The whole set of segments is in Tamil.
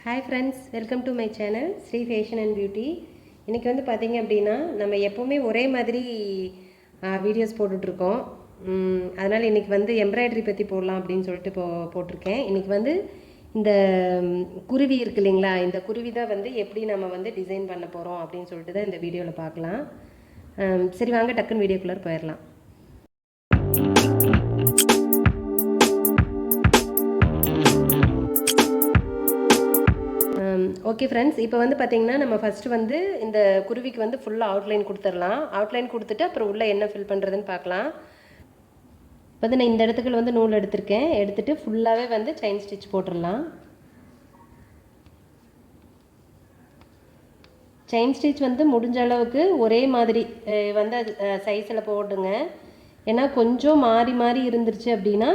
Hi friends, welcome to my channel Sri fashion and beauty. இன்றைக்கி வந்து பார்த்திங்க அப்படின்னா நம்ம எப்போவுமே ஒரே மாதிரி வீடியோஸ் போட்டுட்ருக்கோம். அதனால் இன்றைக்கி வந்து எம்ப்ராய்டரி பற்றி போடலாம் அப்படின்னு சொல்லிட்டு போட்டிருக்கேன். இன்றைக்கி வந்து இந்த குருவி இருக்குது இல்லைங்களா, இந்த குருவி தான் வந்து எப்படி நம்ம வந்து டிசைன் பண்ண போகிறோம் அப்படின்னு சொல்லிட்டு தான் இந்த வீடியோவில் பார்க்கலாம். சரி வாங்க டக்குன்னு வீடியோக்குள்ளே போயிடலாம். ஓகே ஃப்ரெண்ட்ஸ், இப்போ வந்து பார்த்திங்கன்னா நம்ம ஃபஸ்ட்டு வந்து இந்த குருவிக்கு வந்து ஃபுல்லாக அவுட்லைன் கொடுத்துடலாம். அவுட்லைன் கொடுத்துட்டு அப்புறம் உள்ளே என்ன ஃபில் பண்ணுறதுன்னு பார்க்கலாம். இப்போ வந்து நான் இந்த இடத்துக்குள்ள வந்து நூல் எடுத்திருக்கேன். எடுத்துகிட்டு ஃபுல்லாகவே வந்து செயின் ஸ்டிச் போட்டுடலாம். செயின் ஸ்டிச் வந்து முடிஞ்ச அளவுக்கு ஒரே மாதிரி வந்து அது சைஸில் போடுங்க. ஏன்னா கொஞ்சம் மாறி மாறி இருந்துருச்சு அப்படின்னா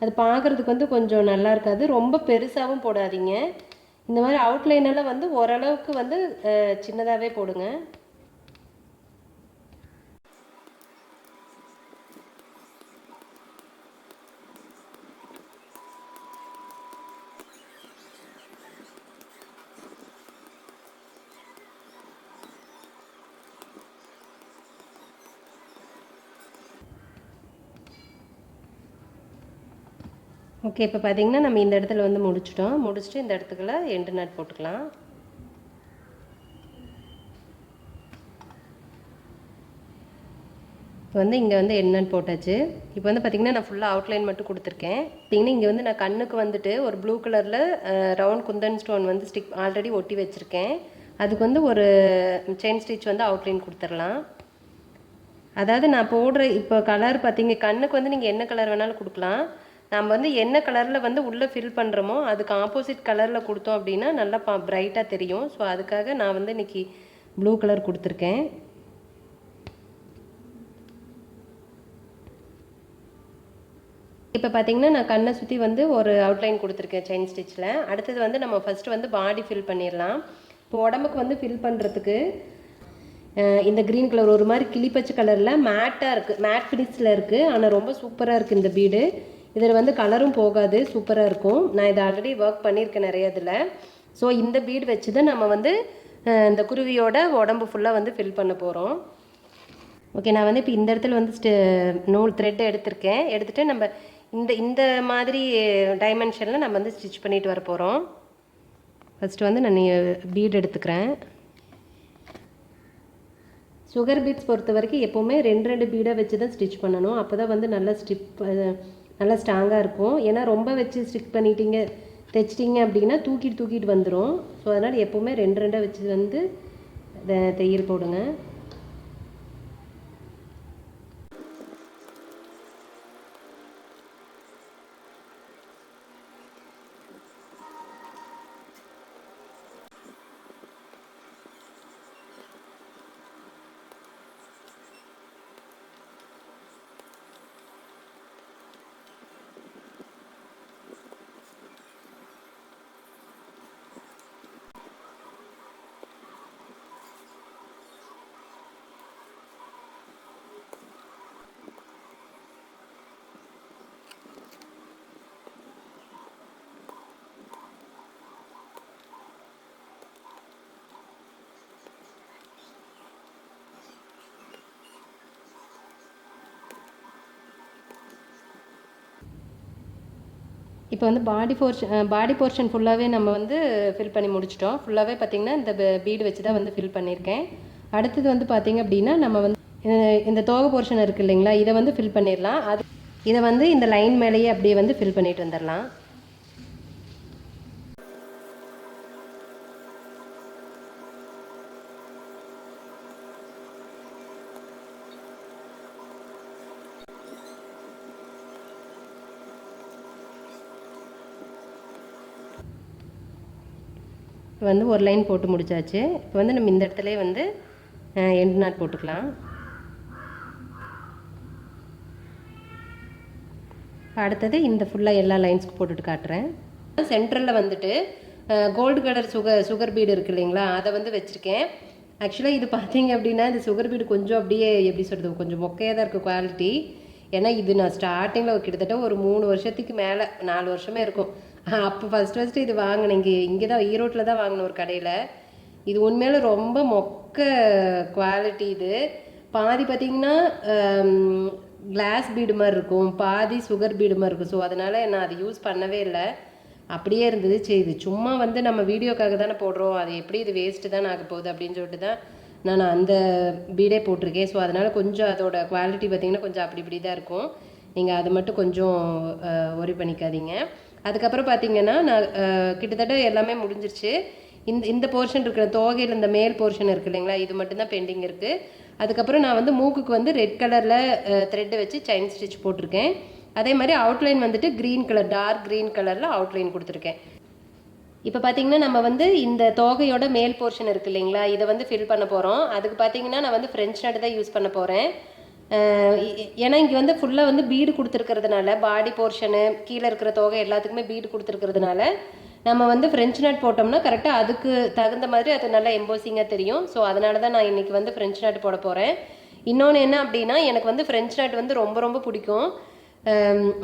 அது பார்க்குறதுக்கு வந்து கொஞ்சம் நல்லா இருக்காது. ரொம்ப பெருசாகவும் போடாதீங்க. இந்த மாதிரி அவுட்லைனெல்லாம் வந்து ஓரளவுக்கு வந்து சின்னதாகவே போடுங்க. ஓகே, இப்போ பார்த்தீங்கன்னா நம்ம இந்த இடத்துல வந்து முடிச்சுட்டு இந்த இடத்துக்குள்ள எண்டு நட் போட்டுக்கலாம். இப்போ வந்து இங்கே வந்து எண்டு நட் போட்டாச்சு. இப்போ வந்து பார்த்திங்கன்னா நான் ஃபுல்லாக அவுட்லைன் மட்டும் கொடுத்துருக்கேன். பார்த்திங்கன்னா இங்கே வந்து நான் கண்ணுக்கு வந்துட்டு ஒரு ப்ளூ கலரில் ரவுண்ட் குந்தன் ஸ்டோன் வந்து ஸ்டிக் ஆல்ரெடி ஒட்டி வச்சுருக்கேன். அதுக்கு வந்து ஒரு செயின் ஸ்டிச் வந்து அவுட்லைன் கொடுத்துடலாம். அதாவது நான் போடுற இப்போ கலர் பார்த்திங்க, கண்ணுக்கு வந்து நீங்கள் என்ன கலர் வேணாலும் கொடுக்கலாம். நம்ம வந்து என்ன கலரில் வந்து உள்ளே ஃபில் பண்ணுறோமோ அதுக்கு ஆப்போசிட் கலரில் கொடுத்தோம் அப்படின்னா நல்லா ப்ரைட்டாக தெரியும். ஸோ அதுக்காக நான் வந்து இன்றைக்கி ப்ளூ கலர் கொடுத்துருக்கேன். இப்போ பார்த்திங்கன்னா நான் கண்ணை சுற்றி வந்து ஒரு அவுட்லைன் கொடுத்துருக்கேன் செயின் ஸ்டிச்சில். அடுத்தது வந்து நம்ம ஃபஸ்ட்டு வந்து பாடி ஃபில் பண்ணிடலாம். இப்போ உடம்புக்கு வந்து ஃபில் பண்ணுறதுக்கு இந்த க்ரீன் கலர் ஒரு மாதிரி கிளிப்பச்சை கலரில் மேட்டாக இருக்குது, மேட் ஃபினிஷில் இருக்குது. ஆனால் ரொம்ப சூப்பராக இருக்குது இந்த பீடு. இதில் வந்து கலரும் போகாது, சூப்பராக இருக்கும். நான் இதை ஆல்ரெடி ஒர்க் பண்ணியிருக்கேன் நிறைய இதில். ஸோ இந்த பீடு வச்சு தான் நம்ம வந்து இந்த குருவியோட உடம்பு ஃபுல்லாக வந்து ஃபில் பண்ண போகிறோம். ஓகே, நான் வந்து இப்போ இந்த இடத்துல வந்து நூல் த்ரெட் எடுத்திருக்கேன். எடுத்துகிட்டு நம்ம இந்த மாதிரி டைமென்ஷனில் நம்ம வந்து ஸ்டிச் பண்ணிட்டு வர போகிறோம். ஃபஸ்ட்டு வந்து நான் பீடு எடுத்துக்கிறேன். சுகர் பீட்ஸ் பொறுத்த வரைக்கும் எப்போவுமே ரெண்டு பீடாக வச்சு தான் ஸ்டிச் பண்ணணும். அப்போ தான் வந்து நல்லா ஸ்ட்ராங்காக இருக்கும். ஏன்னா ரொம்ப வச்சு ஸ்டிக் பண்ணிட்டீங்க தைச்சிட்டிங்க அப்படின்னா தூக்கிட்டு வந்துடும். ஸோ அதனால் எப்போவுமே ரெண்டாக வச்சு வந்து தையல் போடுங்க. இப்போ வந்து பாடி போர்ஷன் ஃபுல்லாகவே நம்ம வந்து ஃபில் பண்ணி முடிச்சிட்டோம். ஃபுல்லாகவே பார்த்திங்கன்னா இந்த பீடு வச்சு தான் வந்து ஃபில் பண்ணியிருக்கேன். அடுத்தது வந்து பார்த்திங்க அப்படின்னா நம்ம வந்து இந்த தோகை போர்ஷன் இருக்குது இல்லைங்களா, இதை வந்து ஃபில் பண்ணிடலாம். இதை வந்து இந்த லைன் மேலேயே அப்படியே வந்து ஃபில் பண்ணிட்டு வந்துடலாம். இப்போ வந்து ஒரு லைன் போட்டு முடிச்சாச்சு. இப்போ வந்து நம்ம இந்த இடத்துலேயே வந்து எண்டு நாட் போட்டுக்கலாம். அடுத்தது இந்த ஃபுல்லாக எல்லா லைன்ஸ்க்கு போட்டுட்டு காட்டுறேன். சென்ட்ரலில் வந்துட்டு கோல்டு கலர் சுகர் பீடு இருக்குது இல்லைங்களா, அதை வந்து வச்சுருக்கேன். ஆக்சுவலாக இது பார்த்தீங்க அப்படின்னா இந்த சுகர் பீடு கொஞ்சம் அப்படியே எப்படி சொல்கிறது, கொஞ்சம் மொக்கையாக தான் இருக்குது குவாலிட்டி. ஏன்னா இது நான் ஸ்டார்டிங்கில் கிட்டத்தட்ட ஒரு 3 வருஷத்துக்கு மேலே 4 வருஷமே இருக்கும். அப்போ ஃபஸ்ட்டு இது வாங்கினேன். இங்கே தான் ஈரோட்டில் தான் வாங்கினேன் ஒரு கடையில். இது உண்மையில ரொம்ப மொக்க குவாலிட்டி. இது பாதி பார்த்திங்கன்னா கிளாஸ் பீடு மாதிரி இருக்கும், பாதி சுகர் பீடு மாதிரி இருக்கும். ஸோ அதனால் நான் அதை யூஸ் பண்ணவே இல்லை, அப்படியே இருந்தது. சரி இது சும்மா வந்து நம்ம வீடியோக்காக தானே போடுறோம், அது எப்படி இது வேஸ்ட்டு தான் ஆக போகுது அப்படின்னு சொல்லிட்டு தான் நான் அந்த பீடே போட்டிருக்கேன். ஸோ அதனால் கொஞ்சம் அதோட குவாலிட்டி பார்த்திங்கன்னா கொஞ்சம் அப்படி இப்படி தான் இருக்கும். நீங்கள் அது மட்டும் கொஞ்சம் ஒரி பண்ணிக்காதீங்க. அதுக்கப்புறம் பார்த்திங்கன்னா நான் கிட்டத்தட்ட எல்லாமே முடிஞ்சிருச்சு. இந்த போர்ஷன் இருக்கிற தோகையில் இந்த மேல் போர்ஷன் இருக்குது இல்லைங்களா, இது மட்டும்தான் பெண்டிங் இருக்குது. அதுக்கப்புறம் நான் வந்து மூக்குக்கு வந்து ரெட் கலரில் த்ரெட்டு வச்சு செயின் ஸ்டிச் போட்டிருக்கேன். அதே மாதிரி அவுட்லைன் வந்துட்டு க்ரீன் கலர், டார்க் க்ரீன் கலரில் அவுட்லைன் கொடுத்துருக்கேன். இப்போ பார்த்தீங்கன்னா நம்ம வந்து இந்த தோகையோட மேல் போர்ஷன் இருக்குது இல்லைங்களா, இதை வந்து ஃபில் பண்ண போகிறோம். அதுக்கு பார்த்தீங்கன்னா நான் வந்து ஃப்ரெஞ்ச் நாட் தான் யூஸ் பண்ண போகிறேன். ஏன்னா இங்கே வந்து ஃபுல்லாக வந்து பீடு கொடுத்துருக்கிறதுனால, பாடி போர்ஷனு கீழே இருக்கிற தோகை எல்லாத்துக்குமே பீடு கொடுத்துருக்கிறதுனால நம்ம வந்து ஃப்ரெஞ்ச் நாட் போட்டோம்னா கரெக்டாக அதுக்கு தகுந்த மாதிரி அது நல்லா எம்போசிங்காக தெரியும். ஸோ அதனால தான் நான் இன்றைக்கி வந்து ஃப்ரெஞ்ச் நாட் போட போகிறேன். இன்னொன்று என்ன அப்படின்னா, எனக்கு வந்து ஃப்ரெஞ்ச் நாட் வந்து ரொம்ப ரொம்ப பிடிக்கும்.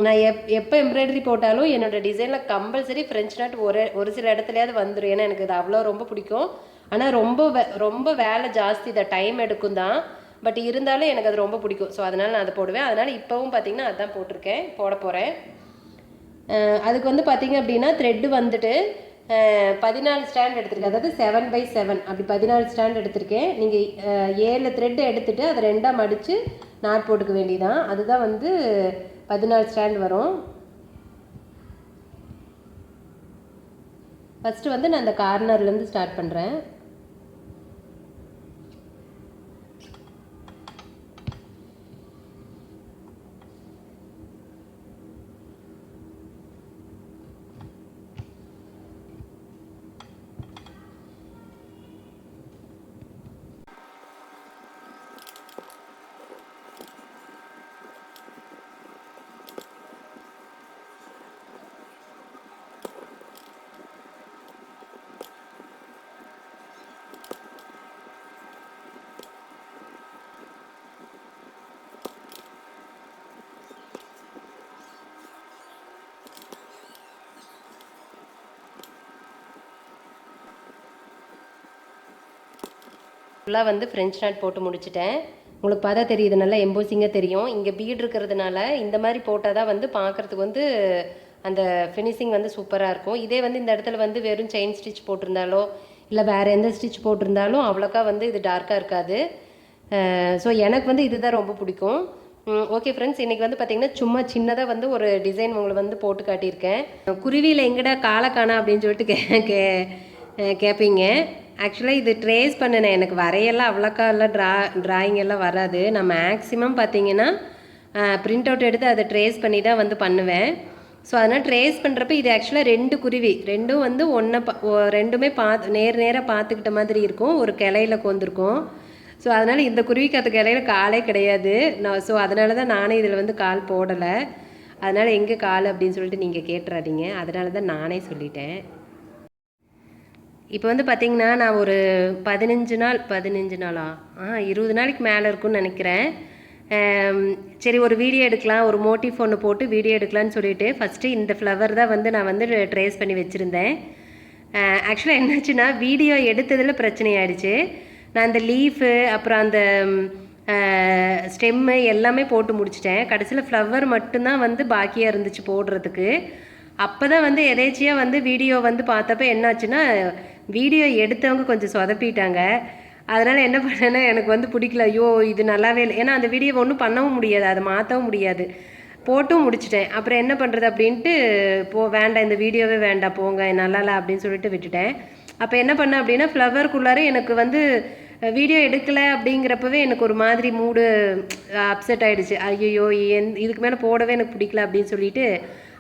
நான் எப்போ எம்ப்ராய்டரி போட்டாலும் என்னோடய டிசைனில் கம்பல்சரி ஃப்ரெஞ்ச் நாட் ஒரு சில இடத்துலையாவது வந்துடும். ஏன்னா எனக்கு அது அவ்வளோ ரொம்ப பிடிக்கும். ஆனால் ரொம்ப வேலை ஜாஸ்தி தான், டைம் எடுக்கும் தான். பட் இருந்தாலும் எனக்கு அது ரொம்ப பிடிக்கும். ஸோ அதனால் நான் அதை போடுவேன். அதனால் இப்போவும் பார்த்திங்கன்னா அதுதான் போட போகிறேன். அதுக்கு வந்து பார்த்திங்க அப்படின்னா த்ரெட்டு வந்துட்டு 14 ஸ்டாண்ட் எடுத்திருக்கேன். அதாவது 7x7 அப்படி 14 ஸ்டாண்ட் எடுத்திருக்கேன். நீங்கள் 7 த்ரெட்டு எடுத்துகிட்டு அதை 2ஆக மடித்து நாட் போட்டுக்க வேண்டியதான். அதுதான் வந்து 14 ஸ்டாண்ட் வரும். ஃபஸ்ட்டு வந்து நான் இந்த கார்னர்லேருந்து ஸ்டார்ட் பண்ணுறேன். ஃபுல்லாக வந்து ஃப்ரெஞ்ச் நாட் போட்டு முடிச்சிட்டேன். உங்களுக்கு பார்த்தா தெரியுது, நல்லா எம்போசிங்காக தெரியும். இங்கே பீட் இருக்கிறதுனால இந்த மாதிரி போட்டால் தான் வந்து பார்க்குறதுக்கு வந்து அந்த ஃபினிஷிங் வந்து சூப்பராக இருக்கும். இதே வந்து இந்த இடத்துல வந்து வெறும் செயின் ஸ்டிச் போட்டிருந்தாலோ இல்லை வேறு எந்த ஸ்டிச் போட்டிருந்தாலும் அவ்வளோக்கா வந்து இது டார்க்காக இருக்காது. ஸோ எனக்கு வந்து இதுதான் ரொம்ப பிடிக்கும். ஓகே ஃப்ரெண்ட்ஸ், இன்றைக்கி வந்து பார்த்திங்கன்னா சும்மா சின்னதாக வந்து ஒரு டிசைன் உங்களை வந்து போட்டு காட்டியிருக்கேன். குருவியில் எங்கடா காலக்கானா அப்படின்னு சொல்லிட்டு கேட்பீங்க. ஆக்சுவலாக இது ட்ரேஸ் பண்ணினேன். எனக்கு வரையெல்லாம் அவ்வளோக்கா இல்லை, ட்ராயிங் எல்லாம் வராது. நான் மேக்ஸிமம் பார்த்தீங்கன்னா பிரிண்ட் அவுட் எடுத்து அதை ட்ரேஸ் பண்ணி தான் வந்து பண்ணுவேன். ஸோ அதனால் ட்ரேஸ் பண்ணுறப்ப இது ஆக்சுவலாக 2 குருவி, ரெண்டும் வந்து ரெண்டுமே நேராக பார்த்துக்கிட்ட மாதிரி இருக்கும், ஒரு கிளையில் கோந்துருக்கும். ஸோ அதனால் இந்த குருவிக்கு அது கிளையில் காலே கிடையாது. ஸோ அதனால தான் நானே இதில் வந்து கால் போடலை. அதனால் எங்கே கால் அப்படின்னு சொல்லிட்டு நீங்கள் கேட்டுறாதீங்க, அதனால தான் நானே சொல்லிட்டேன். இப்போ வந்து பார்த்திங்கன்னா நான் ஒரு 15 நாளா 20 நாளைக்கு மேலே இருக்குன்னு நினைக்கிறேன். சரி ஒரு வீடியோ எடுக்கலாம், ஒரு மோட்டிவ் ஒன்று போட்டு வீடியோ எடுக்கலான்னு சொல்லிட்டு ஃபஸ்ட்டு இந்த ஃப்ளவர் தான் வந்து நான் வந்து ட்ரேஸ் பண்ணி வச்சுருந்தேன். ஆக்சுவலாக என்னாச்சுன்னா வீடியோ எடுத்ததில் பிரச்சனை ஆயிடுச்சு. நான் அந்த லீஃபு அப்புறம் அந்த ஸ்டெம்மு எல்லாமே போட்டு முடிச்சிட்டேன். கடைசியில் ஃப்ளவர் மட்டும்தான் வந்து பாக்கியாக இருந்துச்சு போடுறதுக்கு. அப்போ தான் வந்து எதேச்சியாக வந்து வீடியோ வந்து பார்த்தப்ப என்னாச்சுன்னா வீடியோ எடுத்தவங்க கொஞ்சம் சொதப்பிட்டாங்க. அதனால் என்ன பண்ணேன்னா எனக்கு வந்து பிடிக்கல, ஐயோ இது நல்லாவே இல்லை. ஏன்னா அந்த வீடியோ ஒன்றும் பண்ணவும் முடியாது, அதை மாற்றவும் முடியாது, போட்டும் முடிச்சிட்டேன். அப்புறம் என்ன பண்ணுறது அப்படின்ட்டு வேண்டாம் இந்த வீடியோவே வேண்டாம் போங்க நல்லால அப்படின்னு சொல்லிட்டு விட்டுட்டேன். அப்போ என்ன பண்ணேன் அப்படின்னா ஃப்ளவருக்குள்ளார எனக்கு வந்து வீடியோ எடுக்கலை அப்படிங்கிறப்பவே எனக்கு ஒரு மாதிரி மூடு அப்செட் ஆகிடுச்சு. ஐயோ இதுக்கு மேலே போடவே எனக்கு பிடிக்கல அப்படின்னு சொல்லிட்டு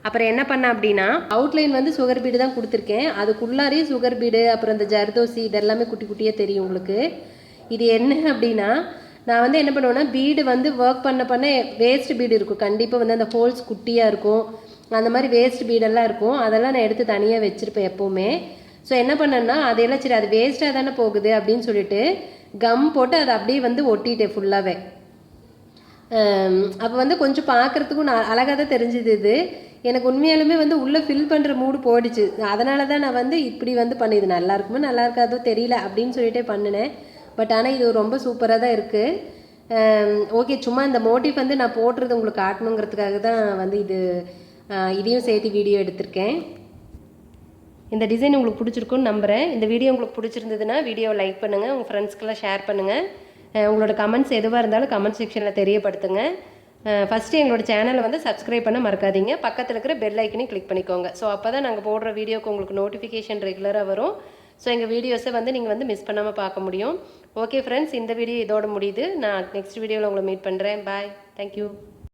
அப்புறம் என்ன பண்ணேன் அப்படின்னா அவுட்லைன் வந்து சுகர் பீடு தான் கொடுத்துருக்கேன். அதுக்குள்ளாரே சுகர் பீடு அப்புறம் இந்த ஜர்தோசி இதெல்லாமே குட்டி குட்டியாக தெரியும் உங்களுக்கு. இது என்ன அப்படின்னா நான் வந்து என்ன பண்ணுவேன்னா பீடு வந்து ஒர்க் பண்ண வேஸ்ட் பீடு இருக்கும், கண்டிப்பாக வந்து அந்த ஹோல்ஸ் குட்டியாக இருக்கும், அந்த மாதிரி வேஸ்ட் பீடெல்லாம் இருக்கும். அதெல்லாம் நான் எடுத்து தனியாக வச்சுருப்பேன் எப்போவுமே. ஸோ என்ன பண்ணேன்னா அதையெல்லாம் சரி அது வேஸ்ட்டாக தானே போகுது அப்படின்னு சொல்லிட்டு கம் போட்டு அதை அப்படியே வந்து ஒட்டிட்டேன் ஃபுல்லாகவே. அப்போ வந்து கொஞ்சம் பார்க்குறதுக்கும் அழகாக தான் தெரிஞ்சுது. எனக்கு உண்மையாலுமே வந்து உள்ளே ஃபில் பண்ணுற மூடு போயிடுச்சு. அதனால தான் நான் வந்து இப்படி வந்து பண்ணிது நல்லா இருக்குமோ நல்லா இருக்காதோ தெரியல அப்படின்னு சொல்லிட்டே பண்ணினேன். பட் ஆனால் இது ரொம்ப சூப்பராக தான் இருக்குது. ஓகே, சும்மா இந்த மோட்டிவ் வந்து நான் போட்டுறது உங்களுக்கு காட்டணுங்கிறதுக்காக தான் வந்து இதையும் சேர்த்து வீடியோ எடுத்திருக்கேன். இந்த டிசைன் உங்களுக்கு பிடிச்சிருக்குன்னு நம்புகிறேன். இந்த வீடியோ உங்களுக்கு பிடிச்சிருந்ததுன்னா வீடியோவை லைக் பண்ணுங்கள், உங்கள் ஃப்ரெண்ட்ஸ்க்கெல்லாம் ஷேர் பண்ணுங்கள். உங்களோட கமெண்ட்ஸ் எதுவாக இருந்தாலும் கமெண்ட் செக்ஷனில் தெரியப்படுத்துங்க. ஃபஸ்ட்டு எங்களோட சேனலை வந்து சப்ஸ்கிரைப் பண்ண மறக்காதீங்க. பக்கத்தில் இருக்கிற பெல் ஐக்கனையும் கிளிக் பண்ணிக்கோங்க. ஸோ அப்போ தான் நாங்கள் போடுற வீடியோக்கு உங்களுக்கு நோட்டிஃபிகேஷன் ரெகுலராக வரும். ஸோ எங்கள் வீடியோஸை வந்து நீங்கள் வந்து மிஸ் பண்ணாமல் பார்க்க முடியும். ஓகே ஃப்ரெண்ட்ஸ், இந்த வீடியோ இதோட முடியுது. நான் நெக்ஸ்ட் வீடியோவில் உங்களை மீட் பண்ணுறேன். பாய், தேங்க்யூ.